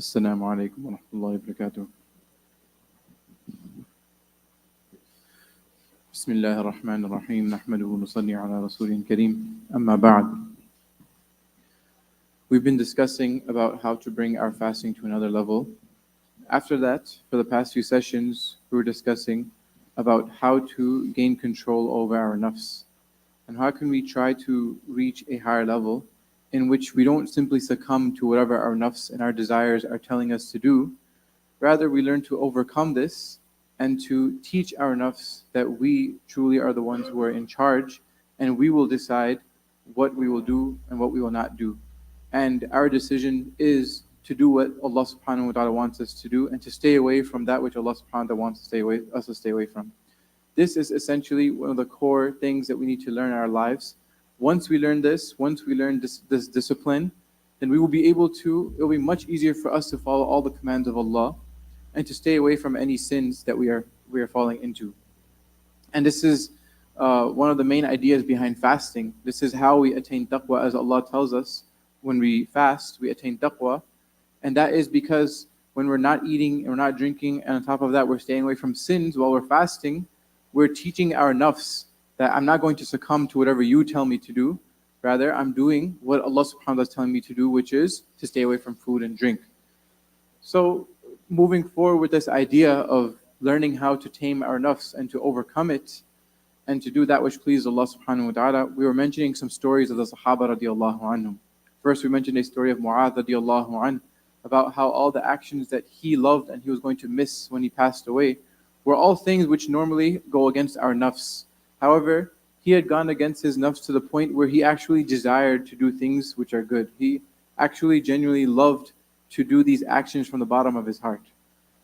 السلام عليكم ورحمة الله وبركاته. بسم الله الرحمن الرحيم نحمده ونصلي على رسوله الكريم أما بعد. We've been discussing about how to bring our fasting to another level. After that, for the past few sessions, we were discussing about how to gain control over our nafs and how can we try to reach a higher level in which we don't simply succumb to whatever our nafs and our desires are telling us to do. Rather, we learn to overcome this and to teach our nafs that we truly are the ones who are in charge and we will decide what we will do and what we will not do. And our decision is to do what Allah subhanahu wa ta'ala wants us to do and to stay away from that which Allah subhanahu wa ta'ala wants us to stay away from. This is essentially one of the core things that we need to learn in our lives. Once we learn this discipline, then we will be able to, it will be much easier for us to follow all the commands of Allah and to stay away from any sins that we are falling into. And this is one of the main ideas behind fasting. This is how we attain taqwa, as Allah tells us. When we fast, we attain taqwa. And that is because when we're not eating and we're not drinking, and on top of that, we're staying away from sins while we're fasting, we're teaching our nafs that I'm not going to succumb to whatever you tell me to do. Rather, I'm doing what Allah subhanahu wa ta'ala is telling me to do, which is to stay away from food and drink. So, moving forward with this idea of learning how to tame our nafs and to overcome it, and to do that which pleases Allah subhanahu wa ta'ala, we were mentioning some stories of the Sahaba radiallahu anhum. First, we mentioned a story of Mu'adh radiallahu anhu, about how all the actions that he loved and he was going to miss when he passed away were all things which normally go against our nafs. However, he had gone against his nafs to the point where he actually desired to do things which are good. He actually genuinely loved to do these actions from the bottom of his heart.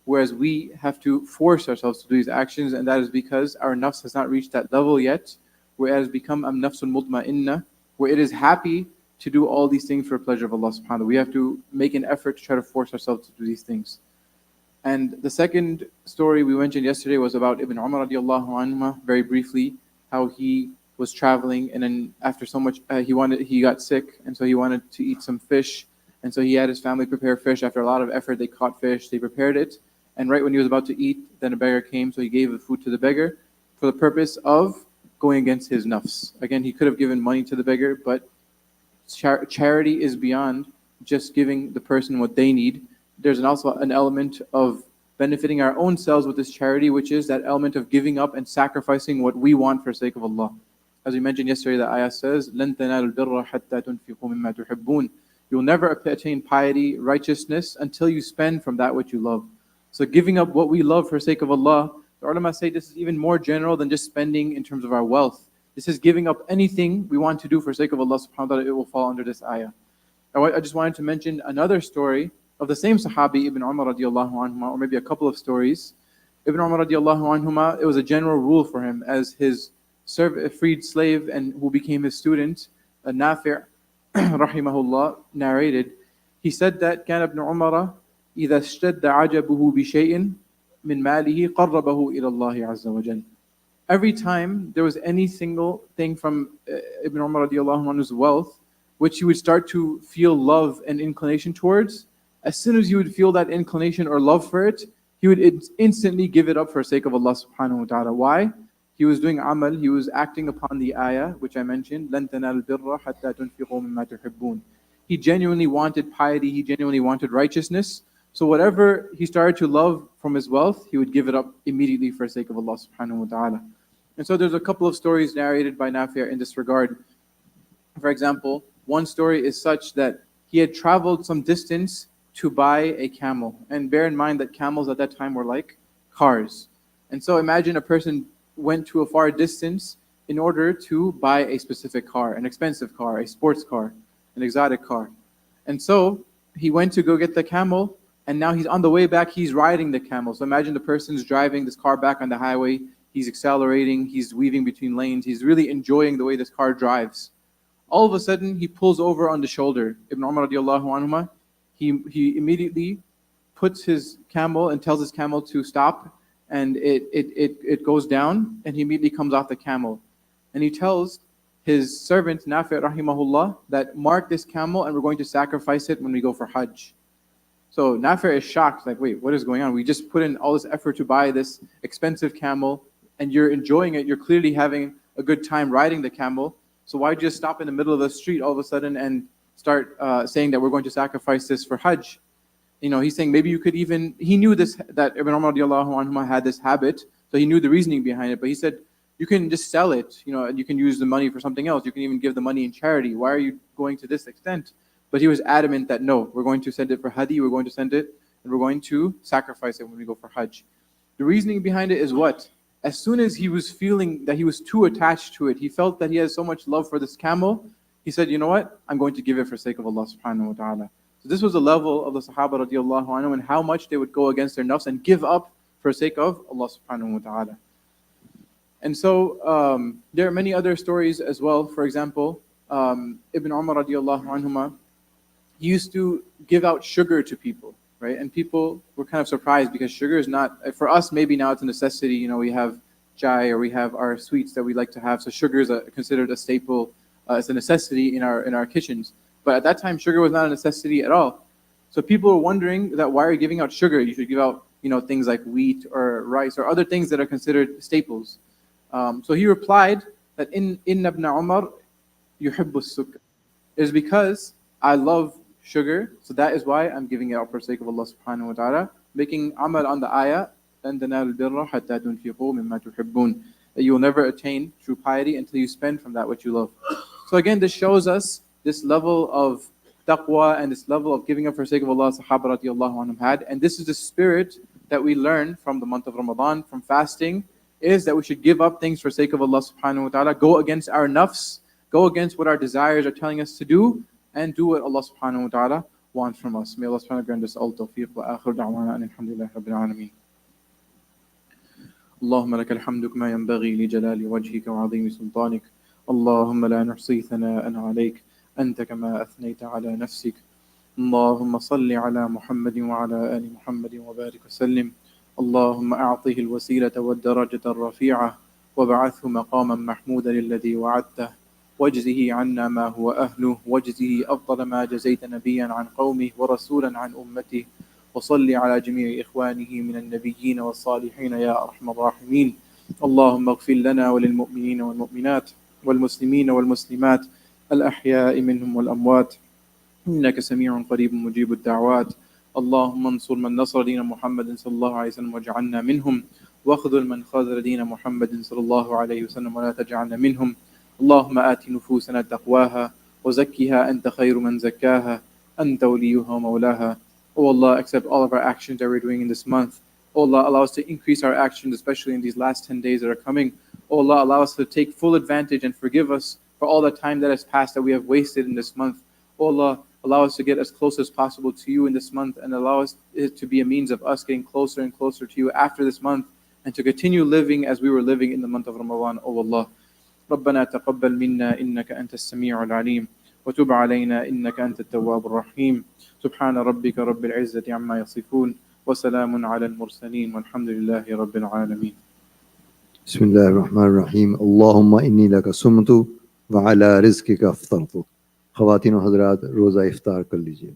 Whereas we have to force ourselves to do these actions, and that is because our nafs has not reached that level yet, where it has become nafsul mutma'inna, where it is happy to do all these things for the pleasure of Allah subhanahu wa ta'ala. We have to make an effort to try to force ourselves to do these things. And the second story we mentioned yesterday was about Ibn Umar radiallahu anhu, very briefly, how he was traveling and then after so much, he got sick, and so he wanted to eat some fish, and so he had his family prepare fish. After a lot of effort, they caught fish, they prepared it, and right when he was about to eat, then a beggar came, so he gave the food to the beggar for the purpose of going against his nafs. Again, he could have given money to the beggar, but charity is beyond just giving the person what they need. There's also an element of benefiting our own selves with this charity, which is that element of giving up and sacrificing what we want for the sake of Allah. As we mentioned yesterday, the ayah says, لَن تَنَالُوا الْبِرَّ حَتَّى تُنْفِقُوا مِمَّا تُحِبُّونَ. You will never attain piety, righteousness, until you spend from that which you love. So giving up what we love for the sake of Allah, the ulama say this is even more general than just spending in terms of our wealth. This is giving up anything we want to do for the sake of Allah subhanahu wa ta'ala. It will fall under this ayah. I just wanted to mention another story of the same Sahabi, Ibn Umar radiallahu anhuma, or maybe a couple of stories. Ibn Umar radiallahu anhuma, it was a general rule for him as his freed slave and who became his student, Nafi' rahimahullah, narrated. He said that كان ابن عمر إذا اشتد عجبه بشيء من ماله قربه إلى الله عز وجل. Every time there was any single thing from Ibn Umar radiallahu anhu's wealth, which you would start to feel love and inclination towards, as soon as you would feel that inclination or love for it, he would instantly give it up for the sake of Allah subhanahu wa ta'ala. Why? He was doing amal, he was acting upon the ayah, which I mentioned, لَن تَنَالُوا الْبِرَّ حَتَّى تُنْفِقُوا مِمَّا تُحِبُّونَ. He genuinely wanted piety, he genuinely wanted righteousness. So whatever he started to love from his wealth, he would give it up immediately for the sake of Allah subhanahu wa ta'ala. And so there's a couple of stories narrated by Nafi' in this regard. For example, one story is such that he had traveled some distance to buy a camel. And bear in mind that camels at that time were like cars. And so imagine a person went to a far distance in order to buy a specific car, an expensive car, a sports car, an exotic car. And so he went to go get the camel, and now he's on the way back, he's riding the camel. So imagine the person's driving this car back on the highway, he's accelerating, he's weaving between lanes, he's really enjoying the way this car drives. All of a sudden, he pulls over on the shoulder. Ibn Umar radiallahu anhuma, he immediately puts his camel and tells his camel to stop, and it goes down, and he immediately comes off the camel. And he tells his servant, Nafi' rahimahullah, that mark this camel and we're going to sacrifice it when we go for Hajj. So Nafir is shocked, like, wait, what is going on? We just put in all this effort to buy this expensive camel, and you're enjoying it. You're clearly having a good time riding the camel. So why just stop in the middle of the street all of a sudden and start saying that we're going to sacrifice this for Hajj? He's saying maybe you could even, he knew this, that Ibn Umar radiallahu anhuma had this habit, so he knew the reasoning behind it, but he said, you can just sell it, and you can use the money for something else. You can even give the money in charity. Why are you going to this extent? But he was adamant that no, we're going to send it for Hadi, we're going to send it, and we're going to sacrifice it when we go for Hajj. The reasoning behind it is what? As soon as he was feeling that he was too attached to it, he felt that he has so much love for this camel, he said, you know what? I'm going to give it for the sake of Allah subhanahu wa ta'ala. So this was the level of the Sahaba radiallahu anhu, and how much they would go against their nafs and give up for the sake of Allah subhanahu wa ta'ala. And so there are many other stories as well. For example, Ibn Umar radiallahu anhuma, he used to give out sugar to people, right? And people were kind of surprised because sugar is not, for us maybe now it's a necessity. We have chai or we have our sweets that we like to have. So sugar is considered a staple, it's a necessity in our kitchens. But at that time, sugar was not a necessity at all. So people were wondering that why are you giving out sugar? You should give out things like wheat or rice or other things that are considered staples. So he replied that in Ibn Umar yuhibbu sukr. It is because I love sugar, so that is why I'm giving it out for the sake of Allah subhanahu wa ta'ala, making amal on the ayah, لَن تَنَالُوا الْبِرَّ حَتَّى تُنْفِقُوا مِمَّا تُحِبُّونَ, that you will never attain true piety until you spend from that which you love. So again, this shows us this level of taqwa and this level of giving up for the sake of Allah Sahaba radiallahu anhum had. And this is the spirit that we learn from the month of Ramadan, from fasting, is that we should give up things for the sake of Allah subhanahu wa ta'ala, go against our nafs, go against what our desires are telling us to do, and do what Allah subhanahu wa ta'ala wants from us. May Allah subhanahu wa ta'ala grant us all tawfiq wa akhir da'wana and alhamdulillah rabbil alameen. اللهم لك الحمد كما ينبغي لجلال وجهك وعظيم سلطانك. اللهم لا نحصي ثناء عليك أنت كما أثنيت على نفسك. اللهم صل على محمد وعلى آل محمد وبارك وسلم. اللهم أعطه الوسيلة والدرجة الرفيعة وابعثه مقاما محمودا الذي وعدته واجزه عنا ما هو أهله واجزه أفضل ما جزيت نبيا عن قومه ورسولا عن أمته. وصل على جميع إخوانه من النبيين والصالحين يا أرحم الراحمين. اللهم اغفر لنا وللمؤمنين والمؤمنات والمسلمين والمسلمات الأحياء منهم والأموات إنك سميع قريب مجيب الدعوات. اللهم انصر من نصر دين محمد صلى الله عليه وسلم واجعلنا منهم واخذل من خذل دين محمد صلى الله عليه وسلم ولا تجعلنا منهم. اللهم آت نفوسنا تقواها وزكها أنت خير من زكاها أنت وليها ومولاها. Oh Allah, accept all of our actions that we're doing in this month. Oh Allah, allow us to increase our actions, especially in these last 10 days that are coming. Oh Allah, allow us to take full advantage and forgive us for all the time that has passed that we have wasted in this month. Oh Allah, allow us to get as close as possible to you in this month, and allow us it to be a means of us getting closer and closer to you after this month, and to continue living as we were living in the month of Ramadan. Oh Allah. ربنا تقبل منا إنك أنت السميع العليم وتب علينا إنك أنت التواب الرحيم. سبحان ربك رب العزة عما يصفون وسلام على المرسلين والحمد لله رب العالمين. بسم الله الرحمن الرحيم. اللهم إني لك صمت وعلى رزقك أفطرت. خواتین و حضرات روزہ افطار کر لیجئے.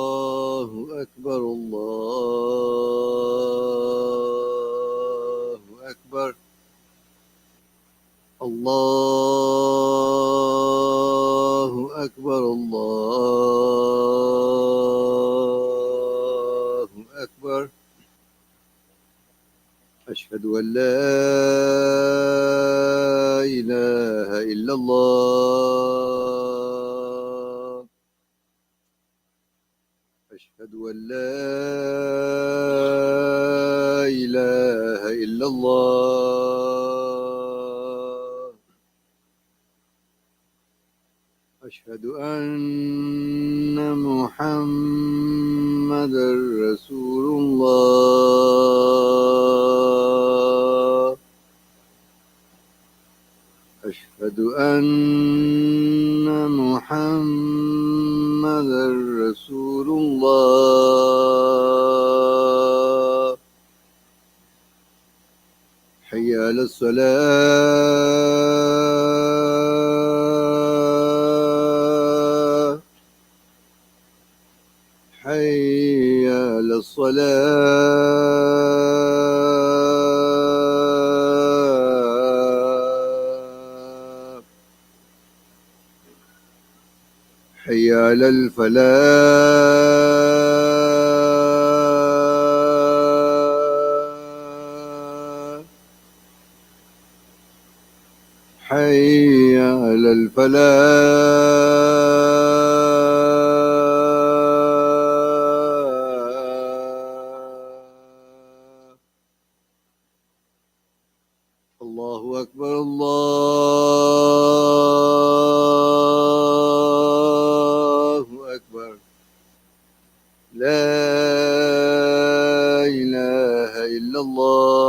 الله أكبر الله أكبر الله أكبر الله أكبر أشهد أن لا إله إلا الله أشهد أن لا إله إلا الله أشهد أن محمدا رسول الله أشهد أن محمدا رسول الله حي على الصلاة حي على الصلاة حي على الفلاح حي على الفلاح الله أكبر الله أكبر لا إله إلا الله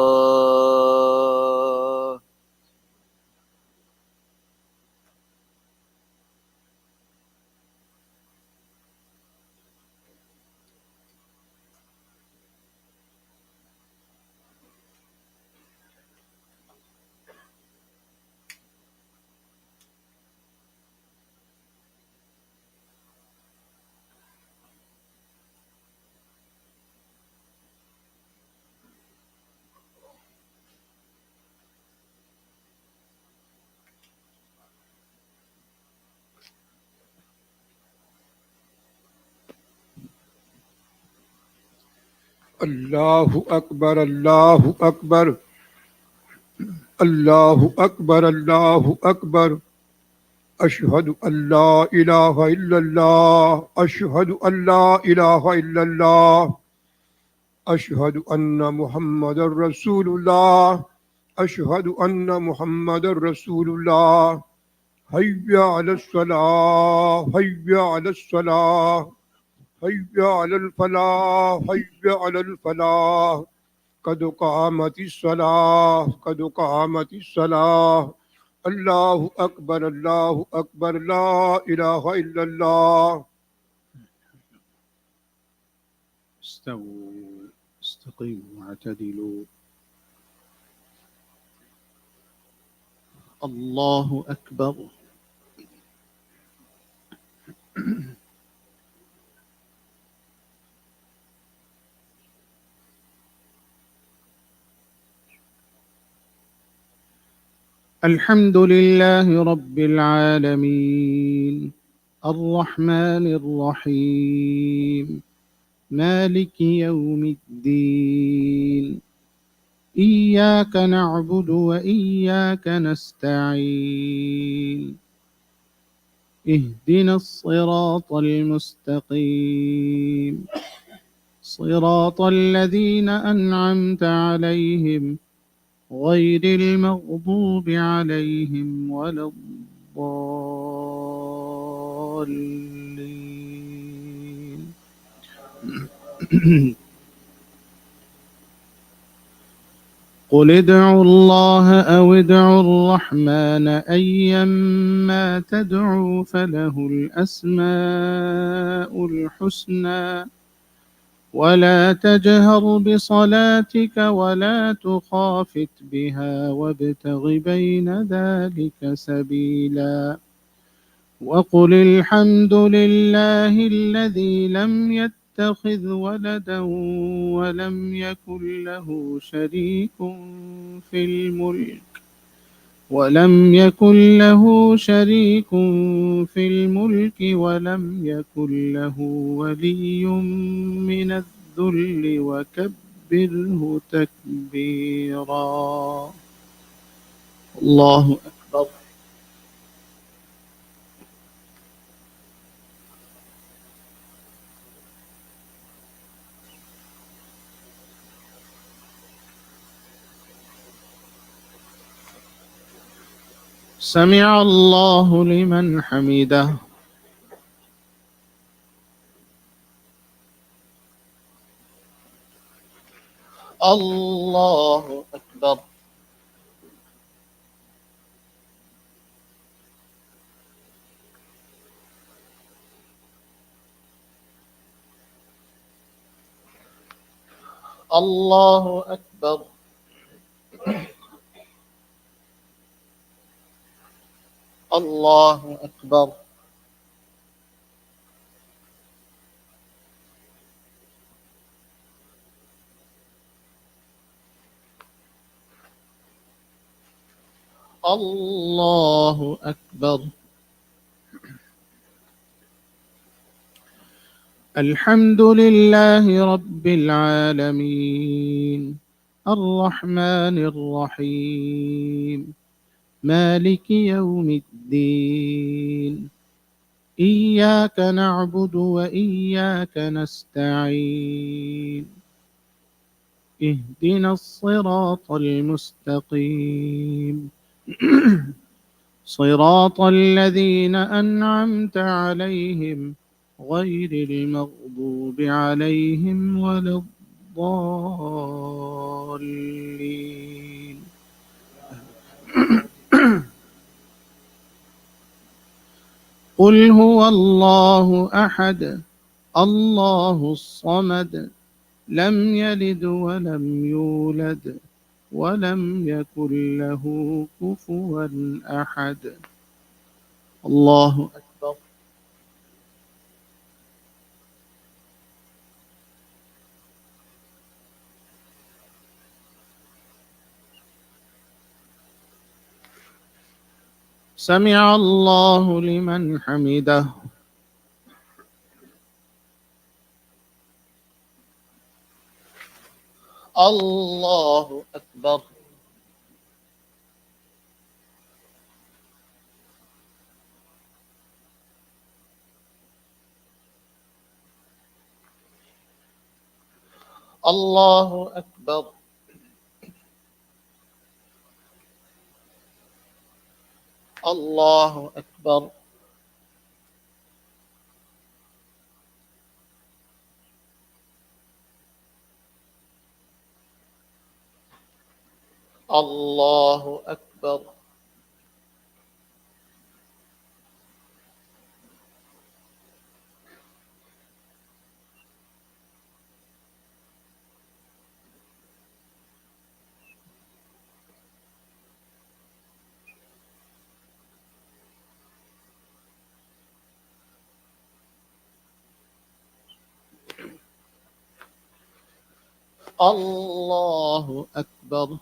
الله أكبر الله أكبر الله أكبر الله أكبر أشهد أن لا إله إلا الله أشهد أن لا إله إلا الله أشهد أن محمد رسول الله أشهد أن محمد رسول الله حي على الصلاة حي على الصلاة حي على الفلاح حي على الفلاح قد قامت الصلاة قد قامت الصلاة الله أكبر لا إله إلا الله استووا استقيموا واعتدلوا الله أكبر الحمد لله رب العالمين الرحمن الرحيم مالك يوم الدين إياك نعبد وإياك نستعين اهدنا الصراط المستقيم صراط الذين أنعمت عليهم غير المغضوب عليهم ولا الضالين قل ادعوا الله أو ادعوا الرحمن أيما تدعوا فله الأسماء الحسنى ولا تجهر بصلاتك ولا تخافت بها وابتغ بين ذلك سبيلا وقل الحمد لله الذي لم يتخذ ولدا ولم يكن له شريك في الملك ولم يكن له ولي من الذل وكبره تكبيرا. الله أكبر. سمع الله لمن حمده. الله أكبر. الله أكبر. الله أكبر. الله أكبر. الحمد لله رب العالمين الرحمن الرحيم مالك يوم الدين إياك نعبد وإياك نستعين اهدنا الصراط المستقيم صراط الذين أنعمت عليهم غير المغضوب عليهم ولا الضالين. قل هو الله أحد الله الصمد لم يلد ولم يولد ولم يكن له كفوا أحد. الله أكبر. سمع الله لمن حمده. الله أكبر. الله أكبر. الله أكبر. الله أكبر. الله أكبر.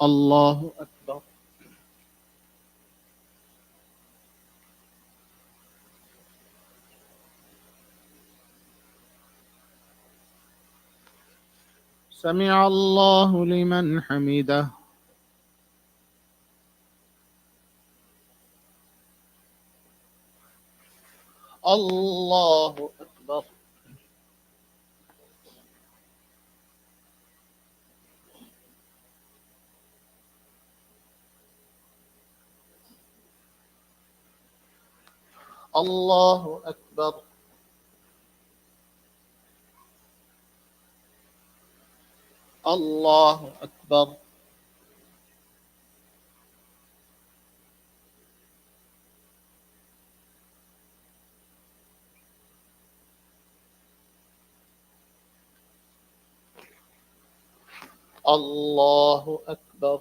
الله أكبر. سمع الله لمن حمده. الله أكبر. الله أكبر. الله أكبر. الله أكبر.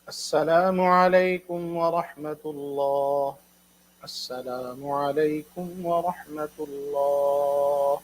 السلام عليكم ورحمة الله. السلام عليكم ورحمة الله.